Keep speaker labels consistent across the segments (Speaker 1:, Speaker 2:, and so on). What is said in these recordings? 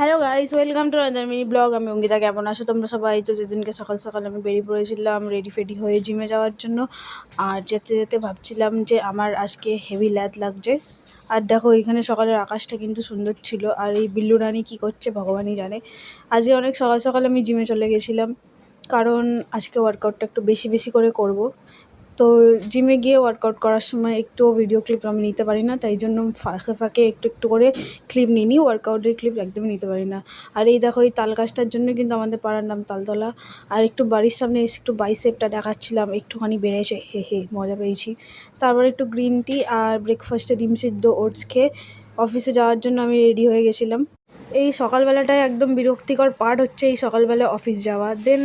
Speaker 1: Hello guys, welcome to another mini blog. আমি অঙ্কিতা। কেমন আছো তোমরা সবাই? তো সেদিনকে সকাল সকাল আমি বেরিয়ে পড়েছিলাম রেডি ফেডি হয়ে জিমে যাওয়ার জন্য। আর যেতে যেতে ভাবছিলাম যে আমার আজকে হেভি ল্যাদ লাগছে। আর দেখো এখানে সকালের আকাশটা কিন্তু সুন্দর ছিল। আর এই বিল্লু রানী কী করছে ভগবানই জানে। আজকে অনেক সকাল সকাল আমি জিমে চলে গেছিলাম, কারণ আজকে ওয়ার্কআউটটা একটু বেশি বেশি করে করব। তো জিমে গিয়ে ওয়ার্কআউট করার সময় একটু ভিডিও ক্লিপ আমি নিতে পারি না, তাই জন্য ফাঁকে ফাঁকে একটু একটু করে ক্লিপ নিই। ওয়ার্কআউটের ক্লিপ একদমই নিতে পারি না। আর এই দেখো এই তাল গাছটার জন্য কিন্তু আমাদের পাড়ার নাম তালতলা। আর একটু বাড়ির সামনে এসে একটু বাইসেপটা দেখাচ্ছিলাম, একটুখানি বেড়েছে, হে হে মজা পেয়েছি। তারপর একটু গ্রিন টি আর ব্রেকফাস্টে ডিম সিদ্ধ ওটস খেয়ে অফিসে যাওয়ার জন্য আমি রেডি হয়ে গেছিলাম। এই সকালবেলাটায় একদম বিরক্তিকর পার্ট হচ্ছে এই সকালবেলা অফিস যাওয়া। দেন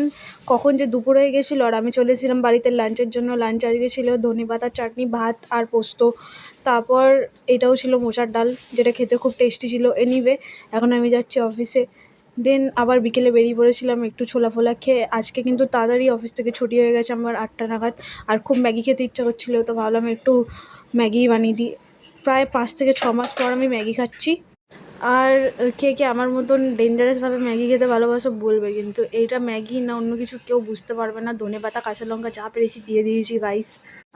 Speaker 1: কখন যে দুপুর হয়ে গেছিলো আর আমি চলেছিলাম বাড়িতে লাঞ্চের জন্য। লাঞ্চ আজকে ছিল ধনেপাতার চাটনি, ভাত আর পোস্ত। তারপর এটাও ছিল মোচার ডাল, যেটা খেতে খুব টেস্টি ছিল। এনিওয়ে এখন আমি যাচ্ছি অফিসে। দেন আবার বিকেলে বেরিয়ে পড়েছিলাম একটু ছোলা ফোলা খেয়ে। আজকে কিন্তু তাড়াতাড়ি অফিস থেকে ছুটি হয়ে গেছে আমার 8টা নাগাদ। আর খুব ম্যাগি খেতে ইচ্ছা করছিলো, তো ভাবলাম একটু ম্যাগি বানিয়ে দিই। প্রায় 5 থেকে 6 মাস পর আমি ম্যাগি খাচ্ছি। আর কে কে আমার মতন ডেঞ্জারাসভাবে ম্যাগি খেতে ভালোবাসো বলবে, কিন্তু এইটা ম্যাগি না অন্য কিছু কেউ বুঝতে পারবে না। ধনেপাতা কাঁচা লঙ্কা যা পেরেছি দিয়ে দিয়েছি গাইস।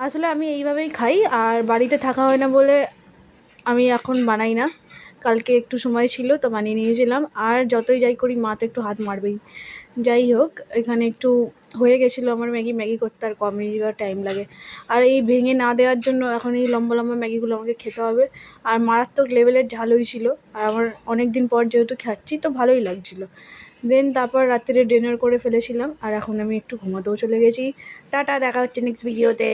Speaker 1: আসলে আমি এইভাবেই খাই, আর বাড়িতে থাকা হয় না বলে আমি এখন বানাই না। কালকে একটু সময় ছিল তো বানিয়ে নিয়েছিলাম। আর যতই যাই করি মা তো একটু হাত মারবেই। যাই হোক, এখানে একটু হয়ে গেছিলো আমার ম্যাগি করতে আর কমই বা টাইম লাগে। আর এই ভেঙে না দেওয়ার জন্য এখন এই লম্বা লম্বা ম্যাগিগুলো আমাকে খেতে হবে। আর মারাত্মক লেভেলের ঝাল হয়েছিল। আর আমার অনেক দিন পর যেহেতু খাচ্ছি তো ভালোই লাগছিলো। দেন তারপর রাত্রে ডিনার করে ফেলেছিলাম, আর এখন আমি একটু ঘুমাতেও চলে গেছি। টাটা, দেখা হচ্ছে নেক্সট ভিডিওতে।